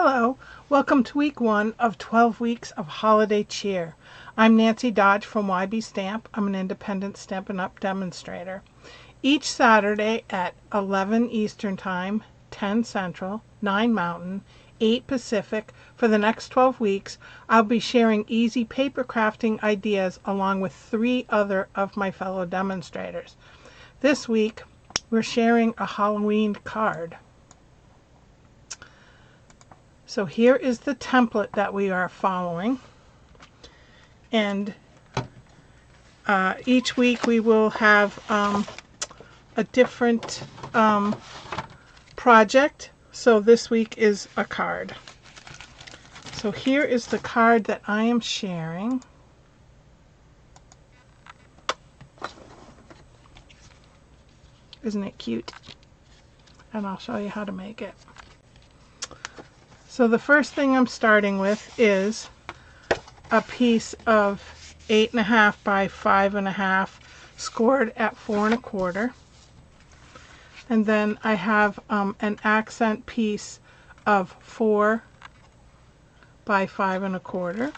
Hello, welcome to week 1 of 12 weeks of holiday cheer. I'm Nancy Dodge from YB Stamp. I'm an independent Stampin' Up! Demonstrator. Each Saturday at 11 Eastern Time, 10 Central, 9 Mountain, 8 Pacific, for the next 12 weeks, I'll be sharing easy paper crafting ideas along with 3 other of my fellow demonstrators. This week, we're sharing a Halloween card. So here is the template that we are following, and each week we will have a different project. So this week is a card. So here is the card that I am sharing. Isn't it cute? And I'll show you how to make it. So the first thing I'm starting with is a piece of 8.5 by 5.5 scored at 4 1/4. And then I have an accent piece of 4 by 5 1/4.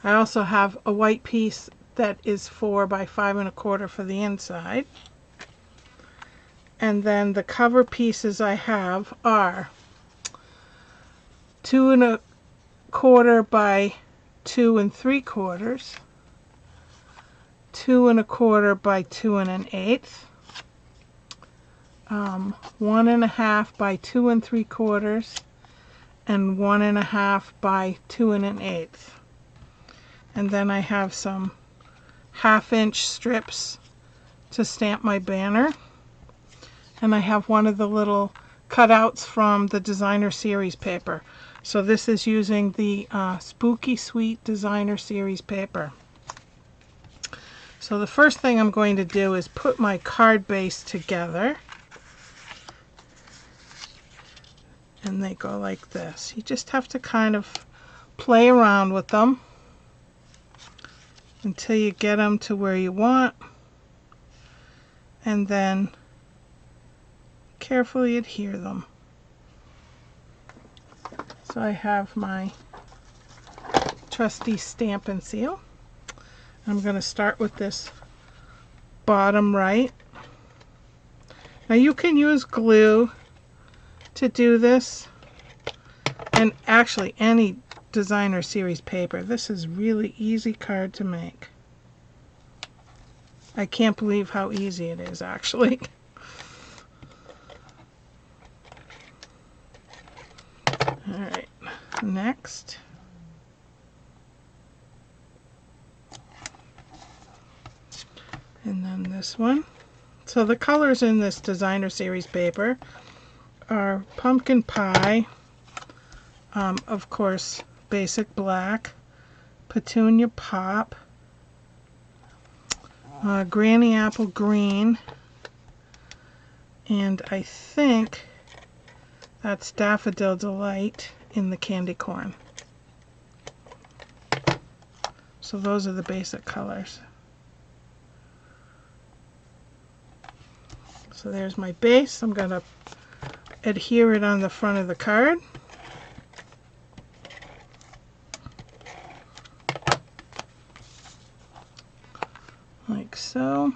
I also have a white piece that is 4 by 5 1/4 for the inside. And then the cover pieces I have are 2 1/4 by 2 3/4, 2 1/4 by 2 1/8, 1 1/2 by 2 3/4, and 1 1/2 by 2 1/8. And then I have some 1/2-inch strips to stamp my banner. And I have one of the little cutouts from the Designer Series paper. So this is using the Spooky Sweet Designer Series paper. So the first thing I'm going to do is put my card base together. And they go like this. You just have to kind of play around with them until you get them to where you want. And then carefully adhere them. So I have my trusty stamp and seal. I'm going to start with this bottom right. Now you can use glue to do this, and actually any Designer Series paper. This is really easy card to make. I can't believe how easy it is actually. Alright, next. And then this one. So the colors in this Designer Series paper are pumpkin pie, of course, basic black, petunia pop, granny apple green, and I think that's Daffodil Delight in the candy corn. So those are the basic colors. So there's my base. I'm going to adhere it on the front of the card. Like so.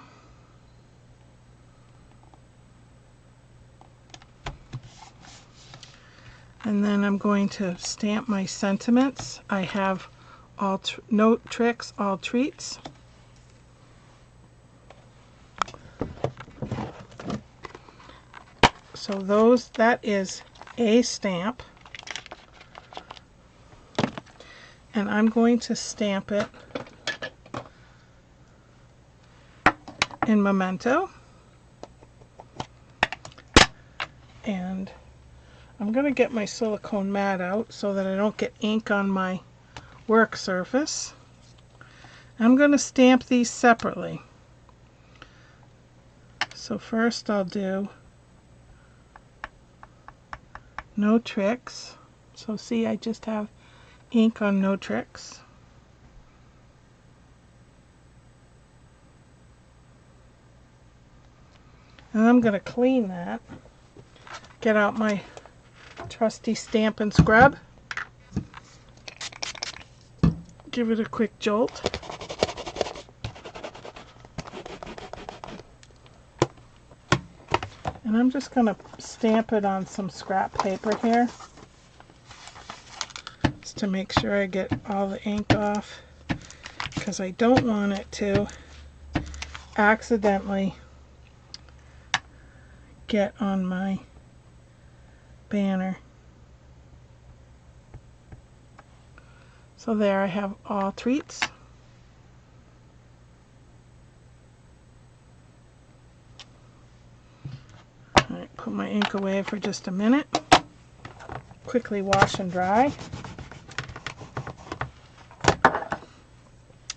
And then I'm going to stamp my sentiments. I have all no tricks, all treats. So that is a stamp. And I'm going to stamp it in Memento. And I'm going to get my silicone mat out so that I don't get ink on my work surface. I'm going to stamp these separately. So first I'll do No Tricks. So see, I just have ink on No Tricks. And I'm going to clean that, get out my trusty Stampin' Scrub. Give it a quick jolt. And I'm just going to stamp it on some scrap paper here, just to make sure I get all the ink off, because I don't want it to accidentally get on my banner. So there I have all treats. Alright, put my ink away for just a minute. Quickly wash and dry.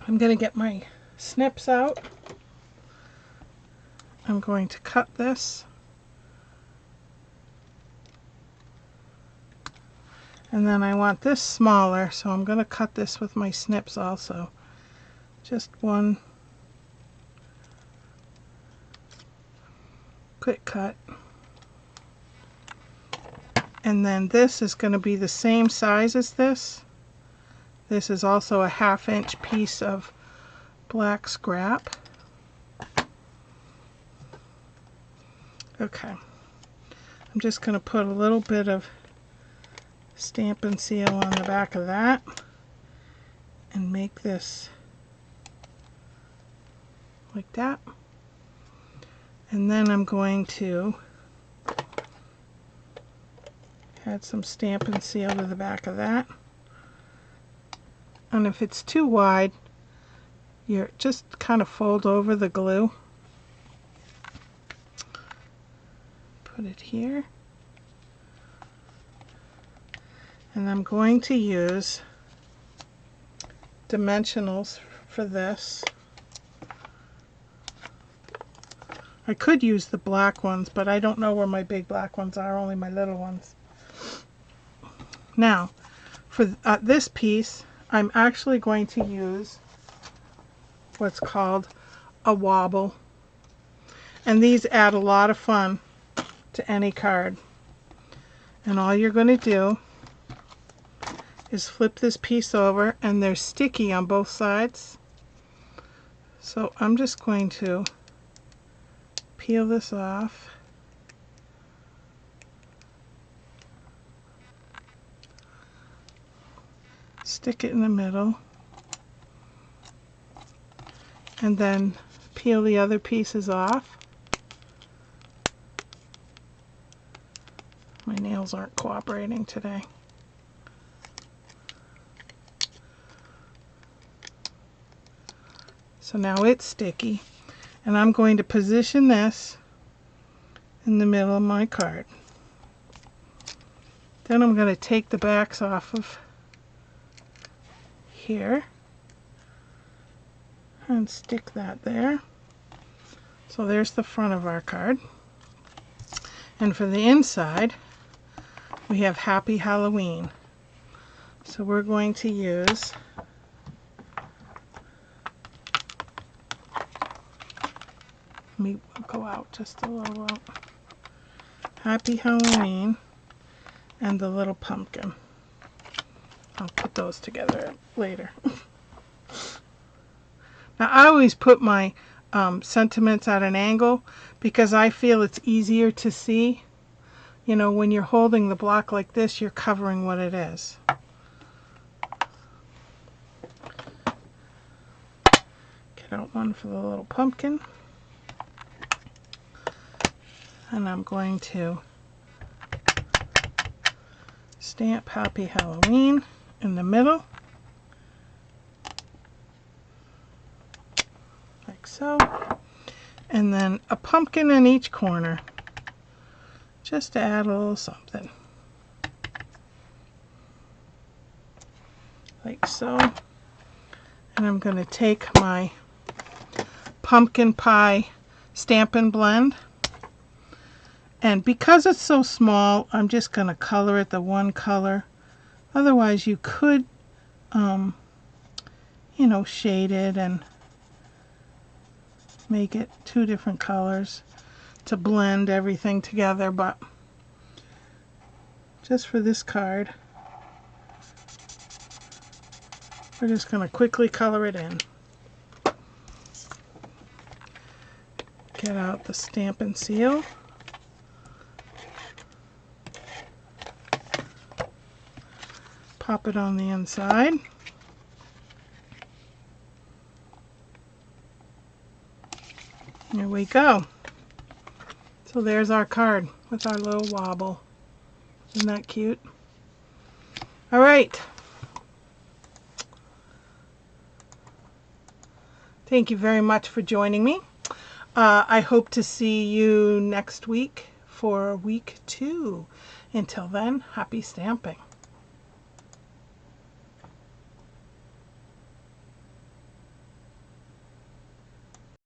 I'm going to get my snips out. I'm going to cut this. And then I want this smaller, so I'm going to cut this with my snips also. Just one quick cut. And then this is going to be the same size as this. This is also a 1/2 inch piece of black scrap. Okay. I'm just going to put a little bit of Stampin' Seal on the back of that and make this like that. And then I'm going to add some Stampin' Seal to the back of that. And if it's too wide, you just kind of fold over the glue. Put it here. And I'm going to use dimensionals for this. I could use the black ones, but I don't know where my big black ones are, only my little ones. Now, for this piece, I'm actually going to use what's called a wobble. And these add a lot of fun to any card. And all you're going to do is flip this piece over, and they're sticky on both sides. So I'm just going to peel this off. Stick it in the middle. And then peel the other pieces off. My nails aren't cooperating today. So now it's sticky, and I'm going to position this in the middle of my card. Then I'm going to take the backs off of here and stick that there. So there's the front of our card. And for the inside, we have Happy Halloween. So we're going to use let me go out just a little out. Happy Halloween and the little pumpkin. I'll put those together later. Now I always put my sentiments at an angle because I feel it's easier to see. You know, when you're holding the block like this, you're covering what it is. Get out one for the little pumpkin. And I'm going to stamp Happy Halloween in the middle, like so, and then a pumpkin in each corner, just to add a little something, like so. And I'm going to take my pumpkin pie Stampin' Blend. And because it's so small, I'm just going to color it the one color. Otherwise, you could, you know, shade it and make it 2 different colors to blend everything together. But just for this card. We're just going to quickly color it in. Get out the Stampin' Seal. Pop it on the inside. Here we go. So there's our card with our little wobble. Isn't that cute? All right. Thank you very much for joining me. I hope to see you next week for week 2. Until then, happy stamping.